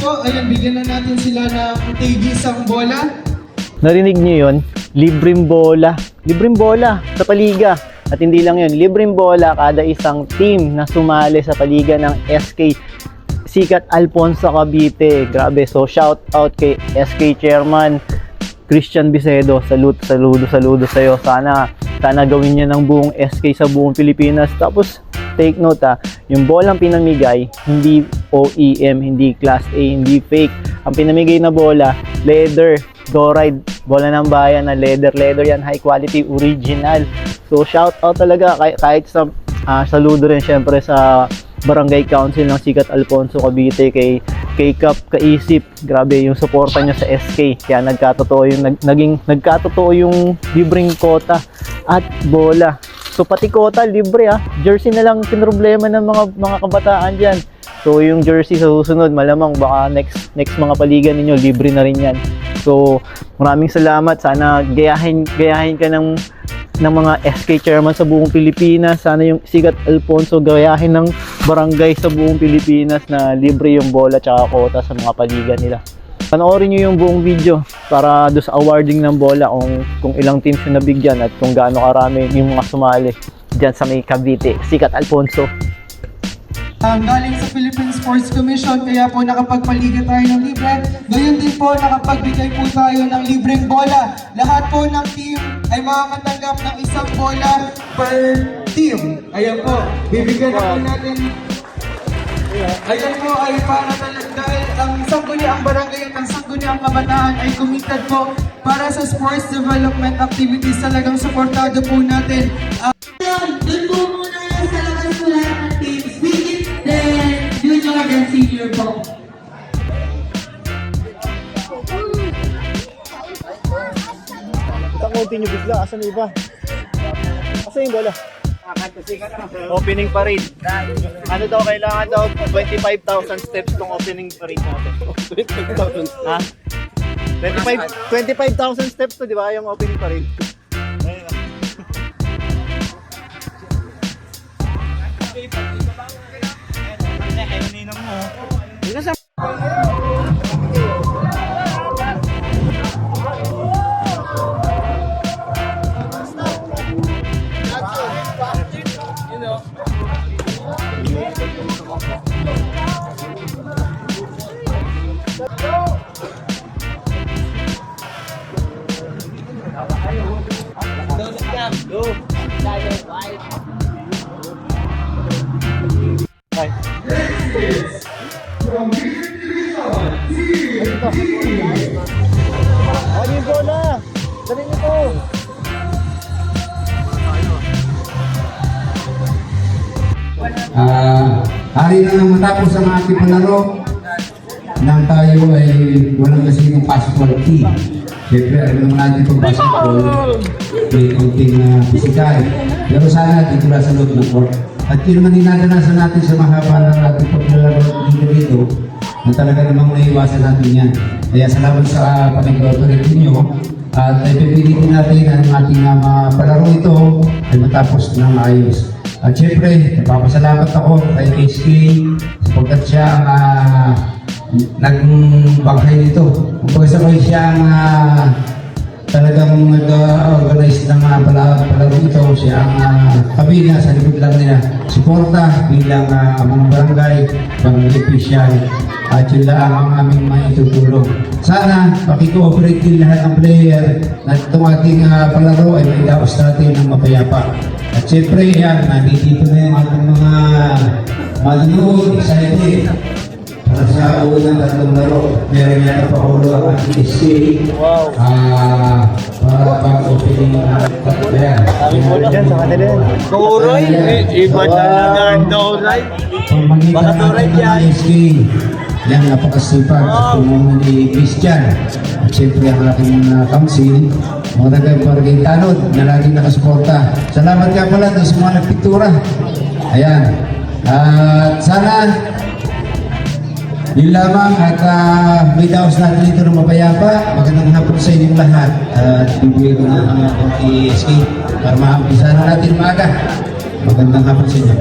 po, ayun, bigyan na natin sila ng tig-isang bola. Narinig nyo yun? Libreng bola. Libreng bola sa paliga. At hindi lang yun, libreng bola kada isang team na sumali sa paliga ng SK Sikat Alfonso Cavite. Grabe. So shout out kay SK Chairman Christian Bisedo. Saludo sa'yo. Sana gawin niya ng buong SK sa buong Pilipinas. Tapos take note yung bolang pinamigay, hindi OEM, hindi Class A, hindi fake. Ang pinamigay na bola, leather, Doride, bola ng bayan na leather yan, high quality, original. So shout out talaga kahit sa saludo rin syempre sa Barangay Council ng Sikat Alfonso Cavite, kay Kap Kaisip. Grabe yung suporta niya sa SK. Kaya nagkatotoo yung libreng kota at bola. So pati kota libre jersey na lang pinroblema ng mga kabataan diyan. So yung jersey sa susunod malamang baka next mga paligan ninyo libre na rin yan. So maraming salamat, sana gayahin ka ng mga SK chairman sa buong Pilipinas. Sana yung Sikat Alfonso gayahin ng barangay sa buong Pilipinas na libre yung bola tsaka kota sa mga paligan nila. Panoorin nyo yung buong video para doon sa awarding ng bola kung ilang teams yung nabigyan at kung gaano karami yung mga sumali dyan sa may Cavite, Sikat Alfonso. Galing sa Philippine Sports Commission, kaya po nakapagpaliga tayo ng libre. Gayon din po nakapagbigay po tayo ng libreng bola. Lahat po ng team ay makakatanggap ng isang bola per team. Ayan po, bibigyan na po natin. Ayan po ay para talaga dahil ang sangguniang barangay at ang sangguniang kabataan ay committed po para sa sports development activities. Talagang suportado po natin. Doon po muna sa labas po lahat ng teams. Begin then junior and senior po. Itang continue bigla, asan yung iba? Asan yung bola? Opening parade. Ano daw, kailangan daw 25,000 steps tong opening parade natin. 25,000. Ha? 25,000 steps to, di ba, yung opening parade? Ano yung bola? Dali nito. Hari na nang matapos ang ating palaro nang tayo ay walang kasing basketball team. Siyempre, alam naman natin pag basketball may konting pisikal. Pero sana dito lang sa loob ng court. At yun naman dinadanasan natin sa mahaba ng ating paglalaro dito na talaga namang naiwasan natin yan. Kaya salamat sa pag-cooperate ninyo at ipipilitin natin ang ating mga palaro ito ay matapos ng ayos. At syempre, nagpapasalamat ako kay SK sapagkat siya ang nagbangkay nito. Kung sabay siya ang talagang nag-organize ng palaro ito, siya ang kabina sa likod lang nila. Suporta bilang mga barangay official at yun lang ang aming maitutulong. Sana pakikooperate din lahat ng player na itong ating palaro ay may daos natin ng mapayapa. At siyempre yan, nandito na yung ating mga manunood, excited. Para sa unang tatlong laro, meron yan na pakulo ang ating SK. Wow. Para pag-opening ng tatlayan. Sabi mo dyan sa kanila yan. Turoy, iba talaga ang Turoy. Baka Turoy yan. SK. Yan, napakasipag sa tulungan ni Christian. At siyempre ang aking council, mga nagay tanod na laging nakasuporta. Salamat nga pala sa mga nagpiktura. Ayan. At sana yun lamang at may daos natin ito ng mapayapa. Magandang hapon sa inyong lahat. At bibigay ko na ang aking SK para maampisa na natin maaga. Magandang hapon sa inyo.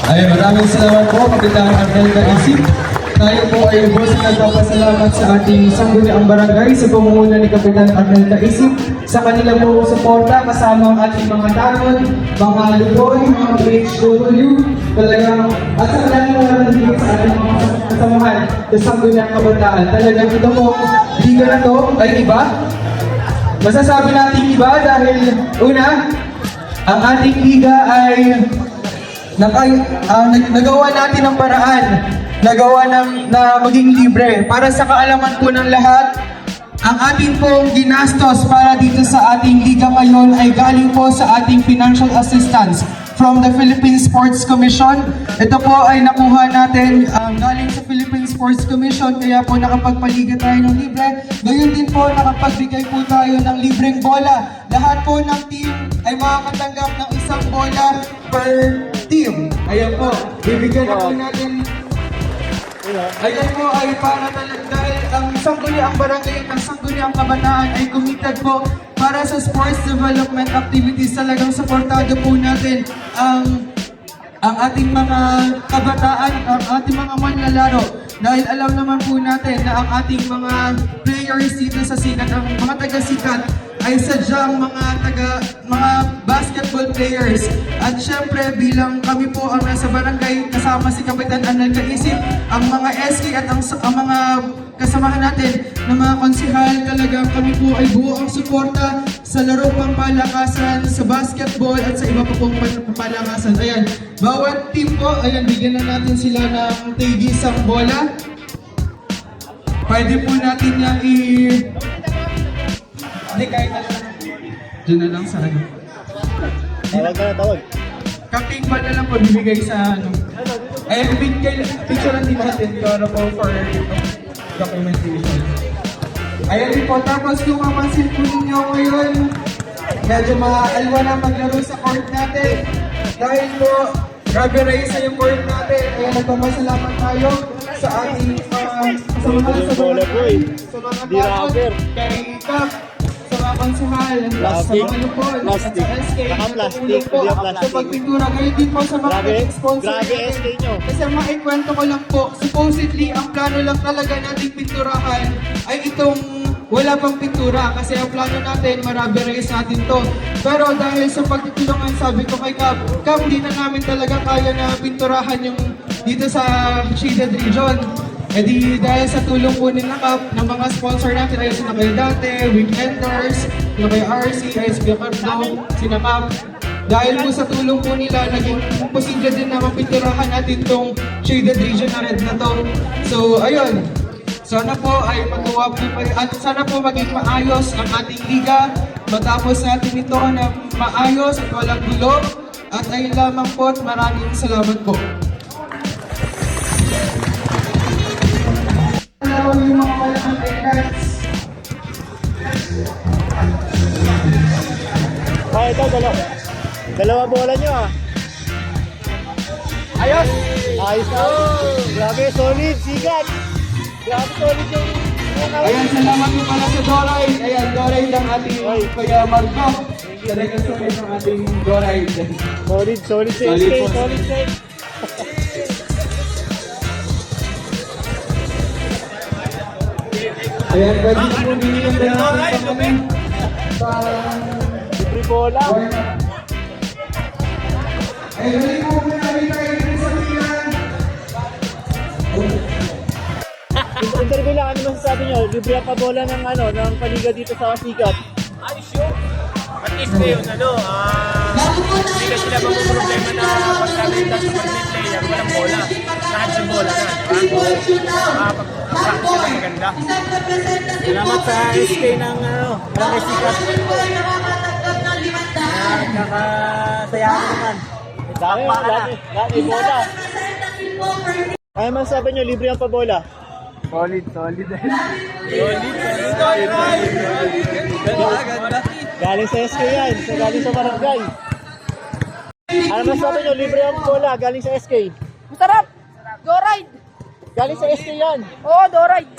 Ay, maraming salamat po, Kapitang Arnel Kaisip. tayo po ay lubos na nagpapasalamat sa ating sangguniang barangay sa pamumuno ni Kapitan Arnel Caisip sa kanila po suporta kasama ang ating mga tanod, mga lugoy, mga PHW, talagang at sa kanilang mga sa ating mga kasamahan sa sangguniang kabataan. Talagang ito po, liga na to ay iba. Masasabi natin iba dahil una, ang ating liga ay nagawa natin ng paraan, nagawa na maging libre. Para sa kaalaman po ng lahat, ang ating pong ginastos para dito sa ating liga ngayon ay galing po sa ating financial assistance from the Philippine Sports Commission. Ito po ay nakuha natin galing sa Philippine Sports Commission, kaya po nakapagpaliga tayo ng libre. Gayon din po nakapagbigay po tayo ng libreng bola. Lahat po ng team ay makakatanggap ng isang bola per team. Ayan po, bibigyan na po natin. Ayan po ay para talaga dahil ang sangguniang barangay at ang sangguniang kabataan ay committed po para sa sports development activities. Talagang supportado po natin ang ating mga kabataan, ang ating mga manlalaro. Dahil alam naman po natin na ang ating mga players dito sa Sikat, ang mga taga-Sikat ay sadyang mga basketball players. At syempre bilang kami po ang nasa barangay kasama si Kapitan Arnel Caisip, ang mga SK at ang mga kasamahan natin na mga konsihal, talagang kami po ay buo ang suporta sa laro pang palakasan, sa basketball at sa iba pa pong palakasan. Ayan, bawat team po, ayan, bigyan na natin sila ng tigisang bola. Pwede po natin yung Hindi, kahit na lang. Diyan na lang sa ano. Tawag ka na, tawag. Captain ball na lang po bibigay sa ano. Ay, picture din natin para po for documentation. Ayan din po. Tapos kung mapansin po ninyo ngayon, medyo maaalwa na maglaro sa court natin. Dahil po, grabe race sa yung court natin. Kaya nagpapasalamat tayo sa ating kasamahan sa mga takot, kay Kap, sa mga konsihal, sa mga lupon, at sa SK, Naka-plastic, po, hindi plastic. sa pagpintura. Ngayon din po sa mga Grabe, sponsor grabe natin. SK nyo. Kasi maikwento ko lang po, supposedly, ang plano lang talaga nating pinturahan ay itong wala pang pintura kasi ang plano natin, marami race natin to. Pero dahil sa pagtutulungan, sabi ko kay Cap, hindi na namin talaga kaya na pinturahan yung dito sa shaded region. E di dahil sa tulong po nila Cap, ng mga sponsor natin, ay sina kayo dati, Weekenders, sina kayo RC, ISP Cardo, sina Cap. Dahil po sa tulong po nila, naging posible din na mapinturahan natin tong shaded region na red na to. So ayun, sana po ay matuwa po at sana po maging maayos ang ating liga. Matapos natin ito na maayos at walang gulo. At ayun lamang po at maraming salamat po. Hello yung mga walang records. Ito, dalawa bola nyo ah. Ayos! Ayos na. Grabe, solid, sikat. Grabe, solid yung... Ayan, salamat po pala sa Doray. Ayan, Doray ng ating Kuya Marco. Talagang solid ng ating Doray. Solid sa Solid SK, po. solid sa Ayan, pwede po binigyan din natin sa kami. libre bola. Ay, dali po po namin tayo dito sa Milan. Interview lang, ano masasabi nyo? Libre ang pabola ng ng paliga dito sa Sikat. Ayos yun. At least ngayon, hindi ka sila problema na pagsabi ng player, walang bola. Lahat sa bola na, di ba? Pag-practice sila maganda. Salamat sa SK ng Barangay Sikat. Nakasayahan naman. Dami bola. Ay, masasabi nyo, libre ang pabola. Galing sa SK yan, galing sa barangay. Ano masasabi nyo, libre ang bola, galing sa SK. Masarap! Doride! Galing sa SK yan. Oo, Doride!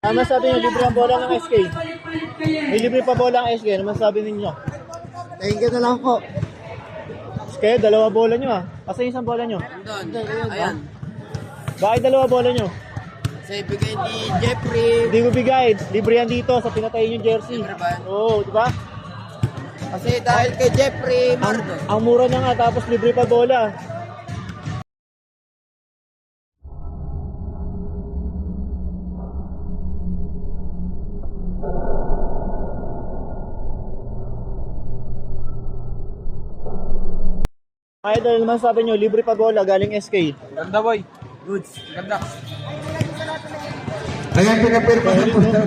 Ano masasabi nyo, libre ang bola ng SK. May libre pa bola ang SK, ano masasabi ninyo? Thank you na lang po. Kayo, dalawa bola nyo ah. Kasi isang bola nyo. Ayan. Bakit dalawa bola nyo? Kasi bigay ni Jeffrey. Hindi ko bigay. Libre yan dito sa pinatay yung jersey. Libre ba? Oo, di ba? Kasi dahil kay Jeffrey Mardo. Ang mura na nga, tapos libre pa bola. Idol, naman sabi nyo, libre pa bola galing SK. Ganda boy. Goods. Ganda. Kaya pinapirma ng poster.